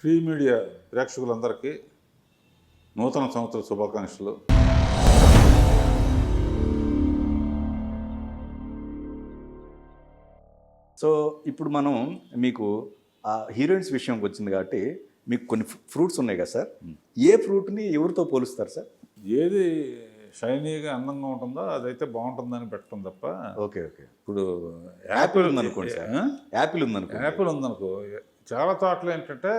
Free media ప్రేక్షకులందరికీ నూతన సంవత్సర శుభాకాంక్షలు. సో ఇప్పుడు మనం మీకు హీరోయిన్స్ విషయంకి వచ్చింది కాబట్టి మీకు కొన్ని ఫ్రూట్స్ ఉన్నాయి కదా సార్, ఏ ఫ్రూట్ని ఎవరితో పోలుస్తారు సార్? ఏది షైనీగా అందంగా ఉంటుందో అదైతే బాగుంటుందని పెట్టడం తప్ప. Okay okay. ఇప్పుడు యాపిల్ ఉందనుకోండి సార్, యాపిల్ ఉందనుకో చాలా తోటలు ఏంటంటే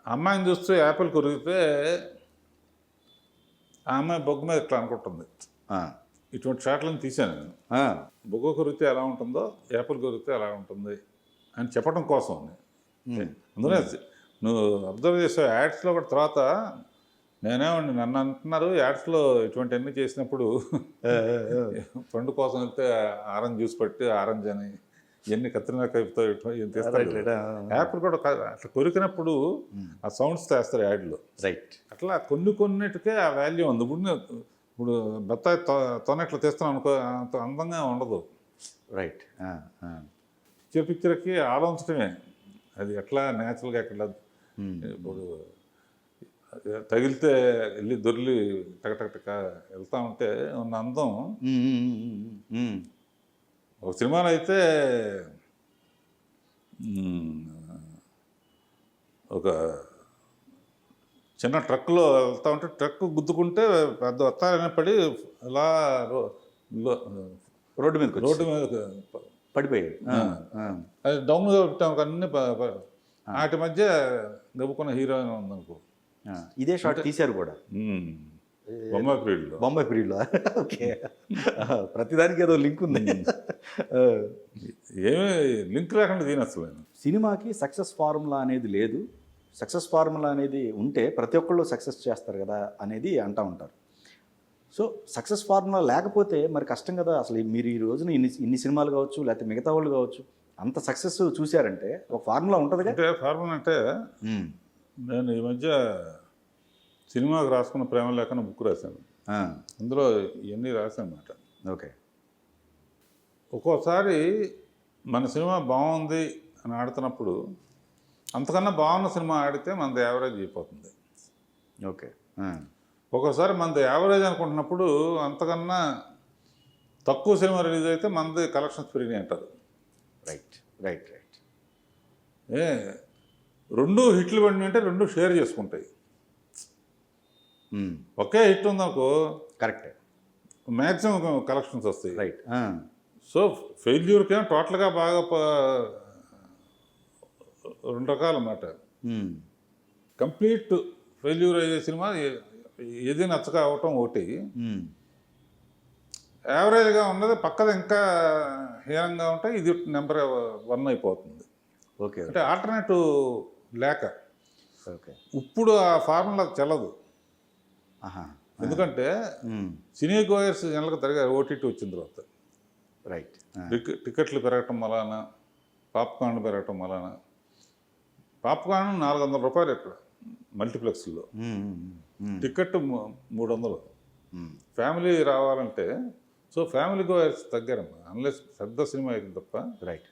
అమ్మాయిని చూస్తే యాపిల్ కొరిగితే ఆ అమ్మాయి బొగ్గు మీద ఇట్లా అనుకుంటుంది. ఇటువంటి షాట్లను తీశాను నేను. బొగ్గు కొరిగితే ఎలా ఉంటుందో యాపిల్ కొరిగితే ఎలా ఉంటుంది అని చెప్పడం కోసం. అందులో నువ్వు అబ్జర్వ్ చేసావు యాడ్స్లో కూడా. తర్వాత నేనేమండి నన్ను అంటున్నారు యాడ్స్లో ఇటువంటివన్నీ చేసినప్పుడు పండు కోసం వెళ్తే ఆరెంజ్ జ్యూస్ పట్టి ఆరెంజ్ అని ఇవన్నీ కత్రినా కైపుతో తీస్తారు. యాపిల్ కూడా అట్లా కొరికినప్పుడు ఆ సౌండ్స్ చేస్తారు యాడ్లో. రైట్. అట్లా కొన్నిటికే ఆ వాల్యూ ఉంది. ఇప్పుడు బత్తాయి తొనెట్లా తీస్తున్నాం అనుకో, అంత అందంగా ఉండదు. రైట్. పిక్చర్కి ఆలోచించడమే అది ఎట్లా న్యాచురల్గా ఎక్కడ. ఇప్పుడు తగిలితే వెళ్ళి దొర్లి టకటక వెళ్తా ఉంటే ఉన్న అందం ఒక సినిమాలో అయితే ఒక చిన్న ట్రక్లో వెళ్తా ఉంటే ట్రక్ గుద్దుకుంటే పెద్ద వత్తారని పడి ఇలా రోడ్డు మీద పడిపోయాయి. అది డౌన్గా పెట్టాము అన్ని వాటి మధ్య గబుకున్న హీరోయిన్ ఉందనుకో. ఇదే షాట్ తీశారు కూడా బొంబాయి పీరియడ్లో. ఓకే. ప్రతిదానికి ఏదో లింక్ ఉంది. ఏమీ లింక్ లేకుండా దీని అసలు సినిమాకి సక్సెస్ ఫార్ములా అనేది లేదు. సక్సెస్ ఫార్ములా అనేది ఉంటే ప్రతి ఒక్కళ్ళు సక్సెస్ చేస్తారు కదా అనేది అంటూ ఉంటారు. సో సక్సెస్ ఫార్ములా లేకపోతే మరి కష్టం కదా. అసలు మీరు ఈ రోజున ఇన్ని సినిమాలు కావచ్చు, లేకపోతే మిగతా వాళ్ళు కావచ్చు, అంత సక్సెస్ చూశారంటే ఒక ఫార్ములా ఉంటుంది అంటే. ఫార్ములా అంటే నేను ఈ మధ్య సినిమాకి రాసుకున్న ప్రేమ లేఖన బుక్ రాశాను. అందులో ఇవన్నీ రాశాను అన్నమాట. ఓకే. ఒక్కోసారి మన సినిమా బాగుంది అని ఆడుతున్నప్పుడు అంతకన్నా బాగున్న సినిమా ఆడితే మనది యావరేజ్ అయిపోతుంది. ఓకే. ఒక్కోసారి మనది యావరేజ్ అనుకుంటున్నప్పుడు అంతకన్నా తక్కువ సినిమా రిలీజ్ అయితే మనది కలెక్షన్స్ పెరిగినాయి అంటారు. Right right right. రెండు హిట్లు పడినాయి అంటే రెండు షేర్ చేసుకుంటాయి. ఒకే హిట్ ఉందనుకో కరెక్ట్, మ్యాక్సిమం కలెక్షన్స్ వస్తాయి. రైట్. సో ఫెయిల్యూర్కేమో టోటల్గా బాగా రెండు రకాలు అన్నమాట. కంప్లీట్ ఫెయిల్యూర్ అయ్యే సినిమా ఏది నచ్చక అవటం ఒకటి, యావరేజ్గా ఉన్నది పక్కది ఇంకా హీనంగా ఉంటే ఇది నెంబర్ 1 అయిపోతుంది. ఓకే. అంటే ఆల్టర్నేటివ్ లేక. ఓకే. ఇప్పుడు ఆ ఫార్ములా చెల్లదు. ఎందుకంటే సినీ గోయర్స్ జనరల్గా తిరిగారు ఓటీటీ వచ్చిన తర్వాత. రైట్. టికెట్లు పెరగటం వలన, పాప్కార్న్ పెరగటం వలన. పాప్కార్న్ 400 రూపాయలు ఇక్కడ మల్టీప్లెక్స్లో, టికెట్ 300. ఫ్యామిలీ రావాలంటే సో ఫ్యామిలీ గోయర్స్ తగ్గారమ్మా, అన్లెస్ పెద్ద సినిమా అయితే తప్ప. రైట్.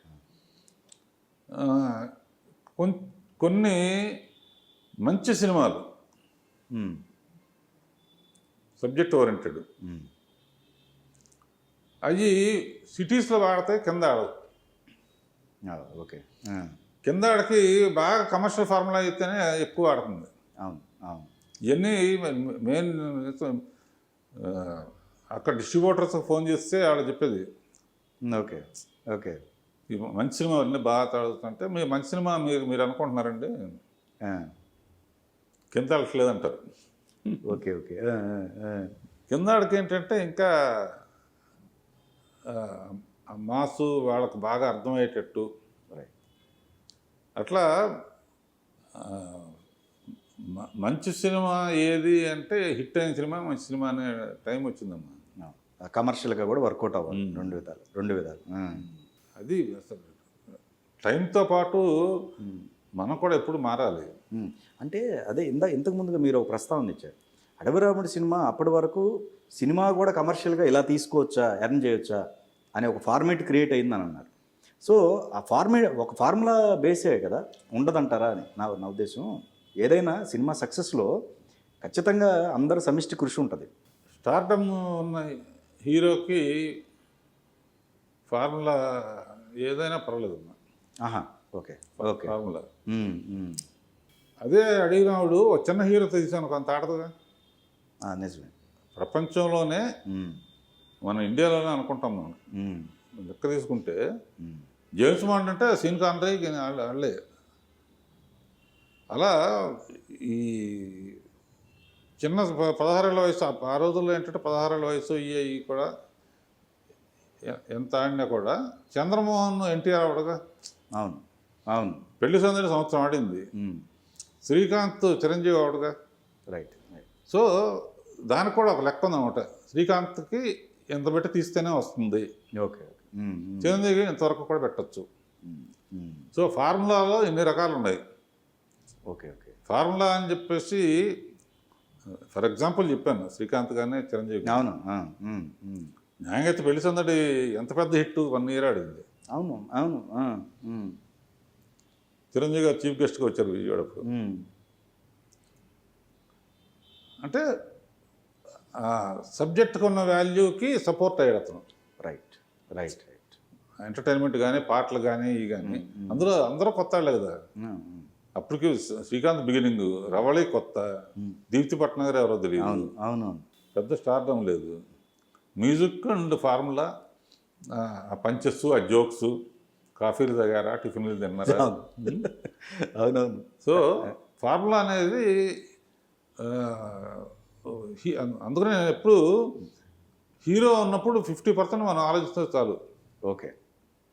కొన్ని మంచి సినిమాలు సబ్జెక్ట్ ఓరియంటెడ్ అవి సిటీస్లో వాడితే కింద ఆడవు. ఓకే. కింద ఆడికి బాగా కమర్షియల్ ఫార్ములా అయితేనే ఎక్కువ ఆడుతుంది. అవును అవును. ఇవన్నీ మెయిన్ అక్కడ డిస్ట్రిబ్యూటర్స్ ఫోన్ చేస్తే వాళ్ళు చెప్పేది. Okay okay. మంచి సినిమా అన్నీ బాగా తాడుతుంటే మీరు మంచి సినిమా మీరు అనుకుంటున్నారండి, కింద ఆడట్లేదంటారు. Okay okay. కింద ఆడికి ఏంటంటే ఇంకా మాసు వాళ్ళకు బాగా అర్థమయ్యేటట్టు అట్లా. మంచి సినిమా ఏది అంటే హిట్ అయిన సినిమా మంచి సినిమా అనే టైం వచ్చిందమ్మా. కమర్షియల్గా కూడా వర్కౌట్ అవ్వాలి. రెండు విధాలు. అది అసలు టైంతో పాటు మనం కూడా ఎప్పుడు మారాలి. అంటే అదే ఇంతకు ముందుగా మీరు ఒక ప్రస్తావన ఇచ్చారు. అడవిరాముడి సినిమా అప్పటి వరకు సినిమా కూడా కమర్షియల్గా ఇలా తీసుకోవచ్చా, ఎర్న్ చేయొచ్చా అనే ఒక ఫార్మేట్ క్రియేట్ అయిందని అన్నారు. సో ఆ ఒక ఫార్ములా బేసే కదా ఉండదంటారా అని నా ఉద్దేశం. ఏదైనా సినిమా సక్సెస్లో ఖచ్చితంగా అందరి సమిష్టి కృషి ఉంటుంది. స్టార్డమ్ ఉన్న హీరోకి ఫార్ములా ఏదైనా పర్వాలేదమ్మా. ఆహా, ఓకే ఓకే. ఫార్ములా ఉమ్, ఉమ్. అదే అడిగినప్పుడు ఒక చిన్న హీరో తీసాను కొంత ఆడదుగా. నిజమే. ప్రపంచంలోనే ఉమ్, మన ఇండియాలోనే అనుకుంటాం మనం ఉమ్, లెక్క తీసుకుంటే ఉమ్. జేమ్స్ బాండ్ అంటే సీన్ కాంట్రీ వాళ్ళే. అలా ఈ చిన్న 16 ఏళ్ళ వయసు ఆ రోజుల్లో ఏంటంటే 16 ఏళ్ళ వయసు ఇవి కూడా ఎంత ఆడినా కూడా చంద్రమోహన్ ఎన్టీఆర్ ఆవిడగా అవును అవును. పెళ్లి సందడి సంవత్సరం ఆడింది. ఉమ్, శ్రీకాంత్ చిరంజీవి ఆవిడగా. Right right. సో దానికి కూడా ఒక లెక్క ఉందన్నమాట. శ్రీకాంత్కి ఎంత పెట్టి తీస్తేనే వస్తుంది, ఓకే ఓకే. ఉమ్, ఉమ్, చిరంజీవి ఇంతవరకు కూడా పెట్టచ్చు. ఉమ్, ఉమ్. సో ఫార్ములాలో ఇన్ని రకాలు ఉన్నాయి. Okay okay. ఫార్ములా అని చెప్పేసి ఫర్ ఎగ్జాంపుల్ చెప్పాను, శ్రీకాంత్ కానీ చిరంజీవి కానీ. అవును. ఉమ్, ఉమ్. న్యాయంగా అయితే పెళ్లి సందడి ఎంత పెద్ద హిట్ 1 year ఆడింది. అవును అవును. ఉమ్, చిరంజీవి గారు చీఫ్ గెస్ట్గా వచ్చారు విజయవాడప్పుడు. ఉమ్. అంటే ఆ సబ్జెక్ట్కి ఉన్న వాల్యూకి సపోర్ట్ అయ్యాడు అతను. Right right right. ఎంటర్టైన్మెంట్ కానీ పాటలు కానీ ఇవి కానీ అందరూ కొత్త వాళ్ళే కదా. అప్పటికి శ్రీకాంత్ బిగినింగ్, రవళి కొత్త, దీప్తి పట్నాగర్ ఎవరో తెలియదు, అవును అవును. పెద్ద స్టార్డమ్ లేదు. మ్యూజిక్ అండ్ ఫార్ములా, ఆ పంచెస్, ఆ జోక్స్, కాఫీలు తాగారా, టిఫిన్లు తిన్నారా. అవునవును. సో ఫార్ములా అనేది అందుకనే నేను ఎప్పుడు హీరో ఉన్నప్పుడు 50% మనం ఆలోచిస్తే చాలు. Okay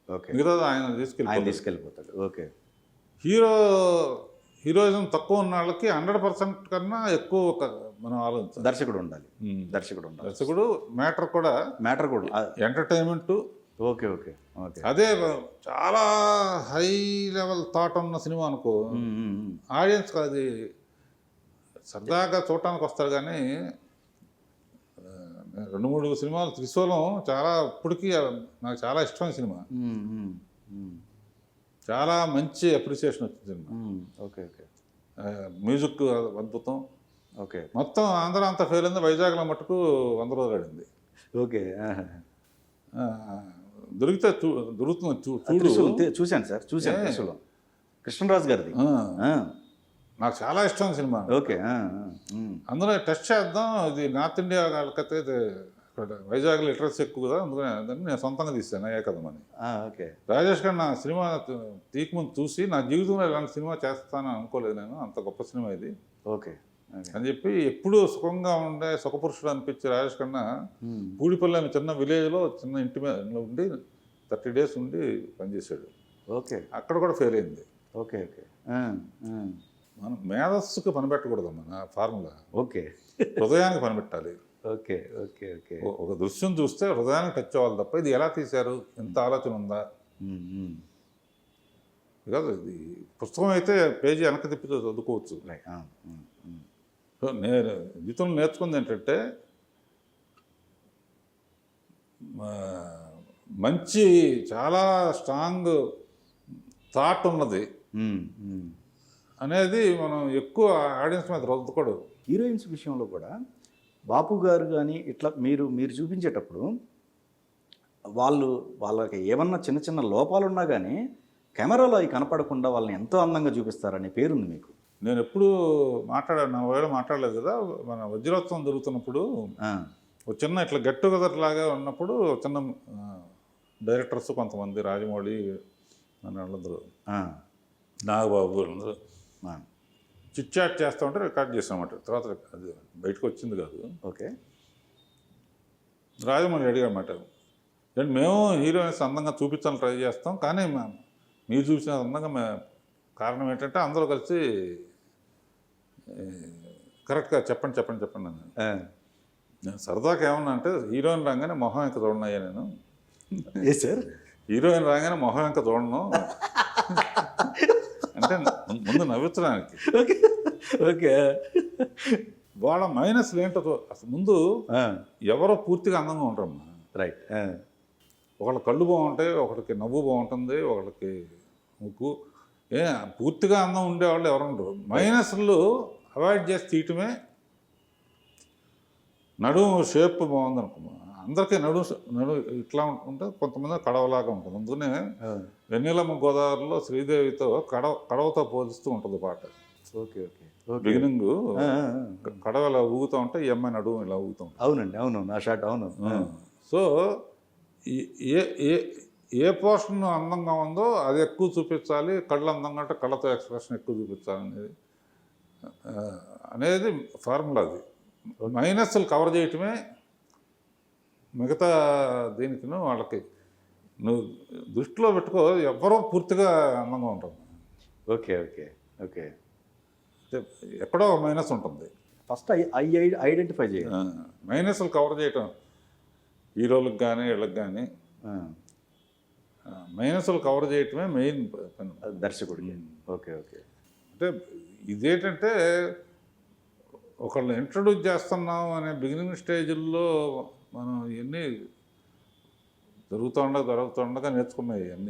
okay. మిగతా ఆయన ఆయన తీసుకెళ్ళిపోతాడు. ఓకే. హీరోయిజం తక్కువ ఉన్న వాళ్ళకి 100% కన్నా ఎక్కువ మనం ఆలోచించాలి. దర్శకుడు ఉండాలి. దర్శకుడు మ్యాటర్ కూడా ఎంటర్టైన్మెంట్. Okay okay okay. అదే చాలా హై లెవెల్ థాట్ ఉన్న సినిమా అనుకో, ఆడియన్స్ అది సరదాగా చూడటానికి వస్తారు. కానీ 2-3 సినిమాలు, త్రిశూలం చాలా ఇప్పటికీ నాకు చాలా ఇష్టమైన సినిమా. చాలా మంచి అప్రిసియేషన్ వచ్చింది సినిమా. Okay okay. మ్యూజిక్ అద్భుతం. ఓకే. మొత్తం ఆంధ్ర అంతా ఫెయిల్ అయింది, వైజాగ్లో మటుకు 100 రోజులు ఆడింది. ఓకే. దొరికితే దొరుకుతుంది చూడు. చూశాను సార్, చూశాను. కృష్ణరాజు గారిది నాకు చాలా ఇష్టం సినిమా. ఓకే. అందులో టెస్ట్ చేద్దాం, ఇది నార్త్ ఇండియా వాళ్ళకైతే వైజాగ్ లిటరసీ ఎక్కువ కదా, అందుకని నేను సొంతంగా తీస్తాను అయ్యే కదమని. ఓకే. రాజేష్ గారు నా సినిమా తీక ముందు చూసి నా జీవితంలో ఇలాంటి సినిమా చేస్తానని అనుకోలేదు నేను, అంత గొప్ప సినిమా ఇది. ఓకే అని చెప్పి ఎప్పుడూ సుఖంగా ఉండే సుఖపురుషుడు అనిపించే రాజేష్ ఖన్నా పూడిపల్లి అనే చిన్న విలేజ్లో చిన్న ఇంటి మీద ఉండి 30 days ఉండి పనిచేశాడు. ఓకే. అక్కడ కూడా ఫెయిల్ అయింది. Okay okay. మనం మేధస్సుకు పనిపెట్టకూడదు, మన ఫార్ములా. ఓకే. హృదయానికి పనిపెట్టాలి. Okay okay okay. ఒక దృశ్యం చూస్తే హృదయానికి టచ్ అవ్వాలి తప్ప ఇది ఎలా తీశారు, ఎంత ఆలోచన ఉందా. బికాజ్ ఇది పుస్తకం అయితే పేజీ వెనక తిప్పి చదువుకోవచ్చు. సో నేను జీవితంలో నేర్చుకుంది ఏంటంటే మంచి చాలా స్ట్రాంగ్ థాట్ ఉన్నది అనేది మనం ఎక్కువ ఆడియన్స్ మీద రుద్దకూడదు. హీరోయిన్స్ విషయంలో కూడా బాపు గారు కానీ ఇట్లా మీరు చూపించేటప్పుడు వాళ్ళకి ఏమన్నా చిన్న చిన్న లోపాలు ఉన్నా కానీ కెమెరాలో అవి కనపడకుండా వాళ్ళని ఎంతో అందంగా చూపిస్తారనే పేరుంది మీకు. నేను ఎప్పుడు నా వేళ మాట్లాడలేదు కదా, మన వజ్రోత్సవం జరుగుతున్నప్పుడు ఒక చిన్న ఇట్లా గెట్ టుగెదర్ లాగా ఉన్నప్పుడు చిన్న డైరెక్టర్స్ కొంతమంది, రాజమౌళి అని వాళ్ళందరూ, నాగబాబు అందరూ చిట్ చాట్ చేస్తూ ఉంటే రికార్డ్ చేసామన్నమాట. తర్వాత అది బయటకు వచ్చింది కాదు. ఓకే. రాజమౌళి అడిగామాట, అంటే మేము హీరోయిన్స్ అందంగా చూపించాలని ట్రై చేస్తాం, కానీ మీరు చూసిన అందంగా కారణం ఏంటంటే అందరూ కలిసి కరెక్ట్గా చెప్పండి అని. నేను సరదాగా ఏమన్నా అంటే హీరోయిన్ రాగానే మొహం ఇంకా చూడనయ్యా నేను. ఏ సార్? హీరోయిన్ రాగానే మొహం ఇంకా చూడను అంటే ముందు నవ్వించడానికి. Okay okay. వాళ్ళ మైనస్లు ఏంటో అసలు ముందు ఎవరో పూర్తిగా అందంగా ఉంటారమ్మా. రైట్. ఒకళ్ళ కళ్ళు బాగుంటాయి, ఒకళ్ళకి నవ్వు బాగుంటుంది, ఒకళ్ళకి ముక్కు పూర్తిగా అందం ఉండేవాళ్ళు ఎవరు ఉండరు. మైనస్లు అవాయిడ్ చేసి తీయటమే. నడుము షేప్ బాగుంది అనుకో, అందరికీ నడుము ఇట్లా ఉంటే కొంతమంది కడవలాగా ఉంటుంది. అందుకనే వెన్నెలమ్మ గోదావరిలో శ్రీదేవితో కడవతో పోలిస్తూ ఉంటుంది పాట. ఓకే ఓకే బిగినింగ్ కడవ ఇలా ఊగుతూ ఉంటే ఈ అమ్మాయి నడుము ఇలా ఊగుతూ ఉంటుంది. అవునండి, అవును ఆ షాట్ అవును. సో ఏ ఏ ఏ పోర్షన్ అందంగా ఉందో అది ఎక్కువ చూపించాలి, కళ్ళు అందంగా అంటే కళ్ళతో ఎక్స్ప్రెషన్ ఎక్కువ చూపించాలి అనేది ఫార్ములా. అది మైనస్లు కవర్ చేయటమే మిగతా దీనికి వాళ్ళకి నువ్వు దృష్టిలో పెట్టుకో, ఎవరో పూర్తిగా అందంగా ఉంటుంది. ఓకే ఓకే ఓకే ఎక్కడో మైనస్ ఉంటుంది. ఫస్ట్ ఐడెంటిఫై చేయాలి. మైనస్లు కవర్ చేయటం హీరోలకు కానీ వీళ్ళకి కానీ మైనస్లు కవర్ చేయటమే మెయిన్ పని దర్శకుడికి. ఓకే ఓకే అంటే ఇదేంటంటే ఒకళ్ళని ఇంట్రడ్యూస్ చేస్తున్నాం అనే బిగినింగ్ స్టేజ్లో మనం ఇవన్నీ జరుగుతుండగా నేర్చుకున్నాయి ఇవన్నీ.